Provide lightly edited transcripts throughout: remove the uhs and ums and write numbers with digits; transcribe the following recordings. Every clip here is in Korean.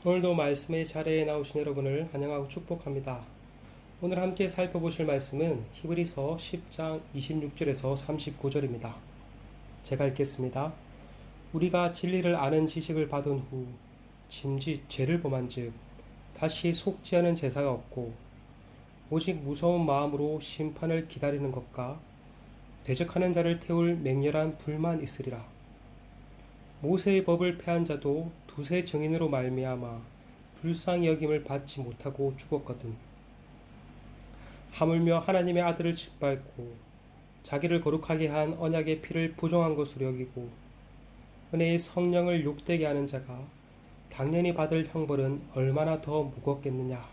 오늘도 말씀의 자리에 나오신 여러분을 환영하고 축복합니다. 오늘 함께 살펴보실 말씀은 히브리서 10장 26절에서 39절입니다. 제가 읽겠습니다. 우리가 진리를 아는 지식을 받은 후 짐짓 죄를 범한즉 다시 속지 않은 제사가 없고 오직 무서운 마음으로 심판을 기다리는 것과 대적하는 자를 태울 맹렬한 불만 있으리라. 모세의 법을 폐한 자도 두세 증인으로 말미암아 불쌍히 여김을 받지 못하고 죽었거든. 하물며 하나님의 아들을 짓밟고 자기를 거룩하게 한 언약의 피를 부정한 것으로 여기고 은혜의 성령을 욕되게 하는 자가 당연히 받을 형벌은 얼마나 더 무겁겠느냐.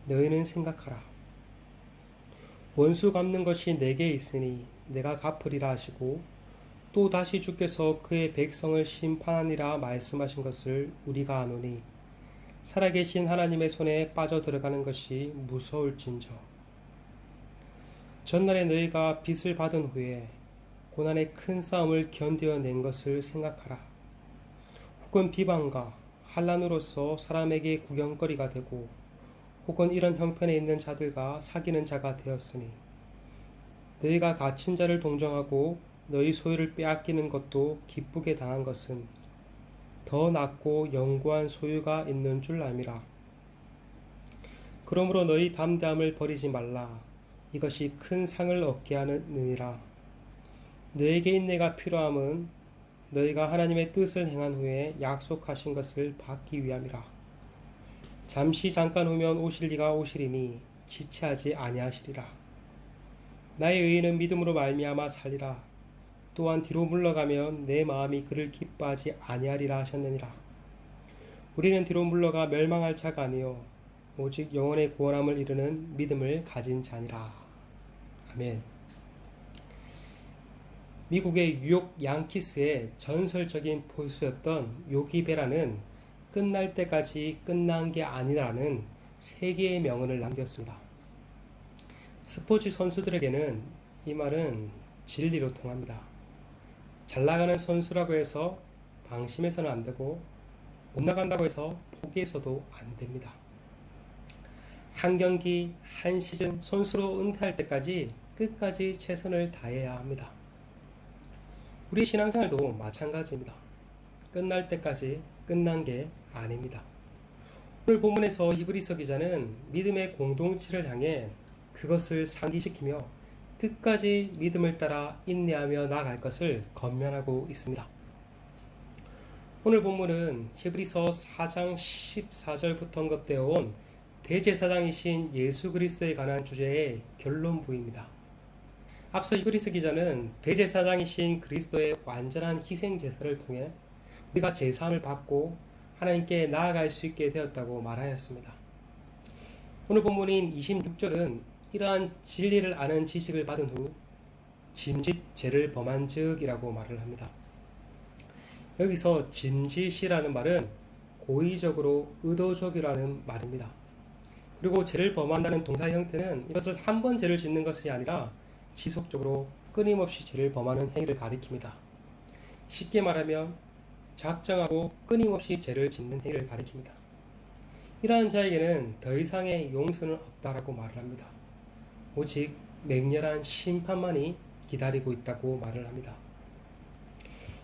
너희는 생각하라. 원수 갚는 것이 내게 있으니 내가 갚으리라 하시고 또 다시 주께서 그의 백성을 심판하니라 말씀하신 것을 우리가 아노니 살아계신 하나님의 손에 빠져들어가는 것이 무서울진저. 전날에 너희가 빚을 받은 후에 고난의 큰 싸움을 견뎌낸 것을 생각하라. 혹은 비방과 환난으로서 사람에게 구경거리가 되고 혹은 이런 형편에 있는 자들과 사귀는 자가 되었으니 너희가 갇힌 자를 동정하고 너희 소유를 빼앗기는 것도 기쁘게 당한 것은 더 낫고 영구한 소유가 있는 줄 암이라. 그러므로 너희 담대함을 버리지 말라. 이것이 큰 상을 얻게 하느니라. 너에게 인내가 필요함은 너희가 하나님의 뜻을 행한 후에 약속하신 것을 받기 위함이라. 잠시 잠깐 후면 오실 이가 오시리니 지체하지 아니하시리라. 나의 의인은 믿음으로 말미암아 살리라. 또한 뒤로 물러가면 내 마음이 그를 기뻐하지 아니하리라 하셨느니라. 우리는 뒤로 물러가 멸망할 자가 아니요 오직 영원의 구원함을 이루는 믿음을 가진 자니라. 아멘. 미국의 뉴욕 양키스의 전설적인 포수였던 요기 베라는 끝날 때까지 끝난 게 아니라는 세 개의 명언을 남겼습니다. 스포츠 선수들에게는 이 말은 진리로 통합니다. 잘 나가는 선수라고 해서 방심해서는 안 되고 못 나간다고 해서 포기해서도 안 됩니다. 한 경기, 한 시즌 선수로 은퇴할 때까지 끝까지 최선을 다해야 합니다. 우리 신앙생활도 마찬가지입니다. 끝날 때까지 끝난 게 아닙니다. 오늘 본문에서 히브리서 기자는 믿음의 공동체를 향해 그것을 상기시키며 끝까지 믿음을 따라 인내하며 나아갈 것을 권면하고 있습니다. 오늘 본문은 히브리서 4장 14절부터 언급되어 온 대제사장이신 예수 그리스도에 관한 주제의 결론부입니다. 앞서 히브리서 기자는 대제사장이신 그리스도의 완전한 희생 제사를 통해 우리가 제사함을 받고 하나님께 나아갈 수 있게 되었다고 말하였습니다. 오늘 본문인 26절은 이러한 진리를 아는 지식을 받은 후 짐짓 죄를 범한 즉이라고 말을 합니다. 여기서 짐짓이라는 말은 고의적으로 의도적이라는 말입니다. 그리고 죄를 범한다는 동사의 형태는 이것을 한 번 죄를 짓는 것이 아니라 지속적으로 끊임없이 죄를 범하는 행위를 가리킵니다. 쉽게 말하면 작정하고 끊임없이 죄를 짓는 행위를 가리킵니다. 이러한 자에게는 더 이상의 용서는 없다라고 말을 합니다. 오직 맹렬한 심판만이 기다리고 있다고 말을 합니다.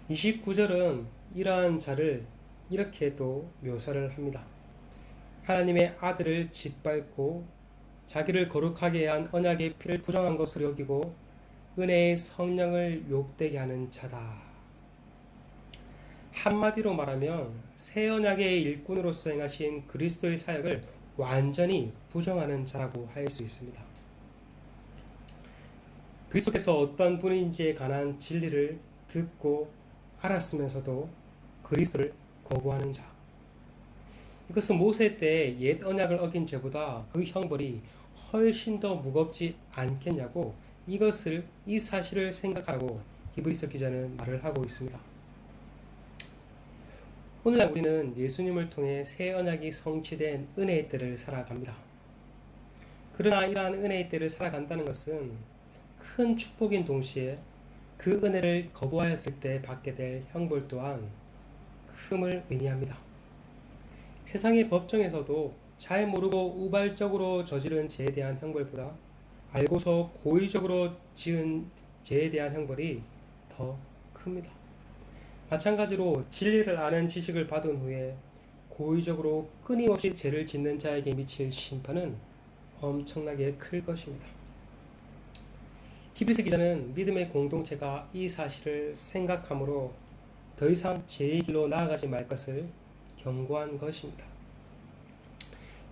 29절은 이러한 자를 이렇게도 묘사를 합니다. 하나님의 아들을 짓밟고 자기를 거룩하게 한 언약의 피를 부정한 것으로 여기고 은혜의 성령을 욕되게 하는 자다. 한마디로 말하면 새 언약의 일꾼으로서 행하신 그리스도의 사역을 완전히 부정하는 자라고 할 수 있습니다. 그리스도께서 어떤 분인지에 관한 진리를 듣고 알았으면서도 그리스도를 거부하는 자. 이것은 모세 때 옛 언약을 어긴 죄보다 그 형벌이 훨씬 더 무겁지 않겠냐고 이 사실을 생각하고 히브리서 기자는 말을 하고 있습니다. 오늘날 우리는 예수님을 통해 새 언약이 성취된 은혜의 때를 살아갑니다. 그러나 이러한 은혜의 때를 살아간다는 것은 큰 축복인 동시에 그 은혜를 거부하였을 때 받게 될 형벌 또한 큼을 의미합니다. 세상의 법정에서도 잘 모르고 우발적으로 저지른 죄에 대한 형벌보다 알고서 고의적으로 지은 죄에 대한 형벌이 더 큽니다. 마찬가지로 진리를 아는 지식을 받은 후에 고의적으로 끊임없이 죄를 짓는 자에게 미칠 심판은 엄청나게 클 것입니다. 히브리서 기자는 믿음의 공동체가 이 사실을 생각하므로 더 이상 죄의 길로 나아가지 말 것을 경고한 것입니다.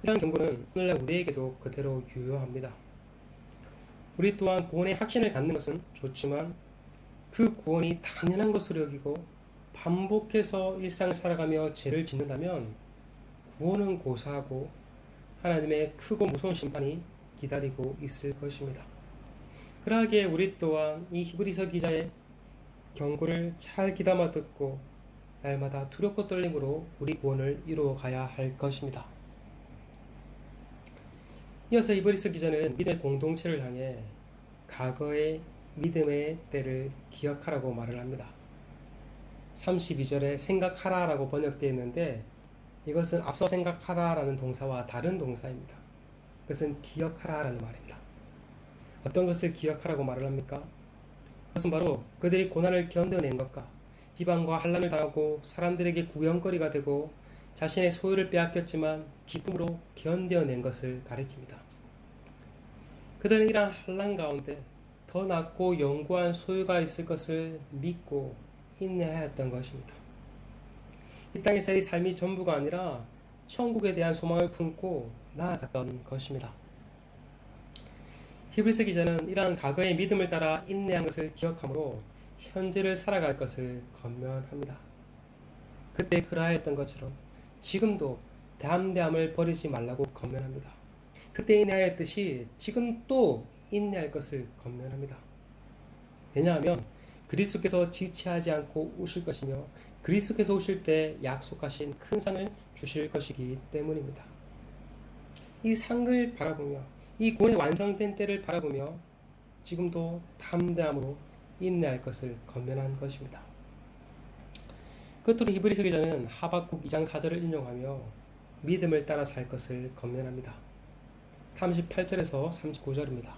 이러한 경고는 오늘날 우리에게도 그대로 유효합니다. 우리 또한 구원의 확신을 갖는 것은 좋지만 그 구원이 당연한 것으로 여기고 반복해서 일상을 살아가며 죄를 짓는다면 구원은 고사하고 하나님의 크고 무서운 심판이 기다리고 있을 것입니다. 그러하기에 우리 또한 이 히브리서 기자의 경고를 잘 귀담아 듣고 날마다 두렵고 떨림으로 우리 구원을 이루어 가야 할 것입니다. 이어서 히브리서 기자는 믿음의 공동체를 향해 과거의 믿음의 때를 기억하라고 말을 합니다. 32절에 생각하라 라고 번역되어 있는데 이것은 앞서 생각하라 라는 동사와 다른 동사입니다. 그것은 기억하라 라는 말입니다. 어떤 것을 기억하라고 말을 합니까? 그것은 바로 그들이 고난을 견뎌낸 것과 비방과 환난을 당하고 사람들에게 구경거리가 되고 자신의 소유를 빼앗겼지만 기쁨으로 견뎌낸 것을 가리킵니다. 그들은 이러한 환난 가운데 더 낫고 영구한 소유가 있을 것을 믿고 인내하였던 것입니다. 이 땅에서의 삶이 전부가 아니라 천국에 대한 소망을 품고 나아갔던 것입니다. 히브리서 기자는 이러한 과거의 믿음을 따라 인내한 것을 기억하므로 현재를 살아갈 것을 권면합니다. 그때 그러하였던 것처럼 지금도 담대함을 버리지 말라고 권면합니다. 그때 인내하였듯이 지금 또 인내할 것을 권면합니다. 왜냐하면 그리스도께서 지체하지 않고 오실 것이며 그리스도께서 오실 때 약속하신 큰 상을 주실 것이기 때문입니다. 이 상을 바라보며 이 구원이 완성된 때를 바라보며 지금도 담대함으로 인내할 것을 권면한 것입니다. 끝으로 히브리서 기자는 하박국 2장 4절을 인용하며 믿음을 따라 살 것을 권면합니다. 38절에서 39절입니다.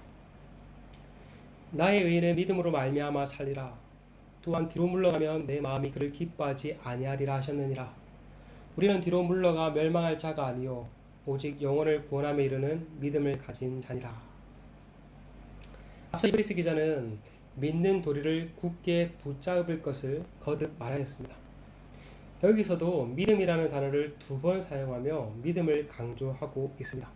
나의 의인은 믿음으로 말미암아 살리라. 또한 뒤로 물러가면 내 마음이 그를 기뻐하지 아니하리라 하셨느니라. 우리는 뒤로 물러가 멸망할 자가 아니요 오직 영혼을 구원함에 이르는 믿음을 가진 자니라. 앞서 히브리서 기자는 믿는 도리를 굳게 붙잡을 것을 거듭 말하였습니다. 여기서도 믿음이라는 단어를 2번 사용하며 믿음을 강조하고 있습니다.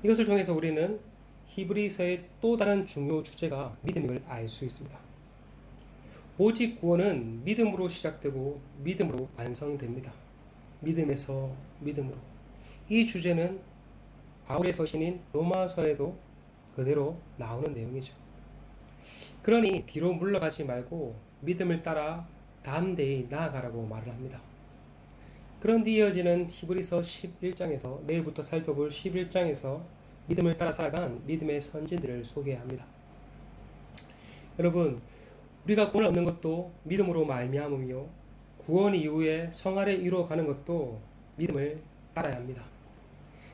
이것을 통해서 우리는 히브리서의 또 다른 중요 주제가 믿음임을 알 수 있습니다. 오직 구원은 믿음으로 시작되고 믿음으로 완성됩니다. 믿음에서 믿음으로. 이 주제는 바울의 서신인 로마서에도 그대로 나오는 내용이죠. 그러니 뒤로 물러가지 말고 믿음을 따라 담대히 나아가라고 말을 합니다. 그런데 이어지는 히브리서 11장에서 내일부터 살펴볼 11장에서 믿음을 따라 살아간 믿음의 선진들을 소개합니다. 여러분, 우리가 구원을 얻는 것도 믿음으로 말미암으며 구원 이후에 성화를 이루어가는 것도 믿음을 따라야 합니다.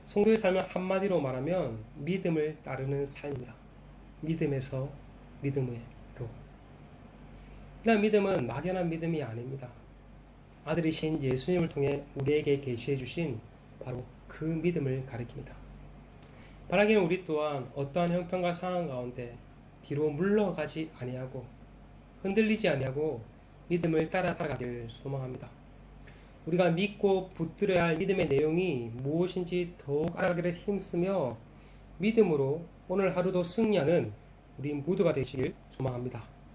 성도의 삶은 한마디로 말하면 믿음을 따르는 삶입니다. 믿음에서 믿음으로. 이러한 믿음은 막연한 믿음이 아닙니다. 아들이신 예수님을 통해 우리에게 계시해 주신 바로 그 믿음을 가리킵니다. 바라기는 우리 또한 어떠한 형편과 상황 가운데 뒤로 물러가지 아니하고 흔들리지 아니하고 믿음을 따라 살아가길 소망합니다. 우리가 믿고 붙들어야 할 믿음의 내용이 무엇인지 더욱 알아가기를 힘쓰며 믿음으로 오늘 하루도 승리하는 우리 모두가 되시길 소망합니다.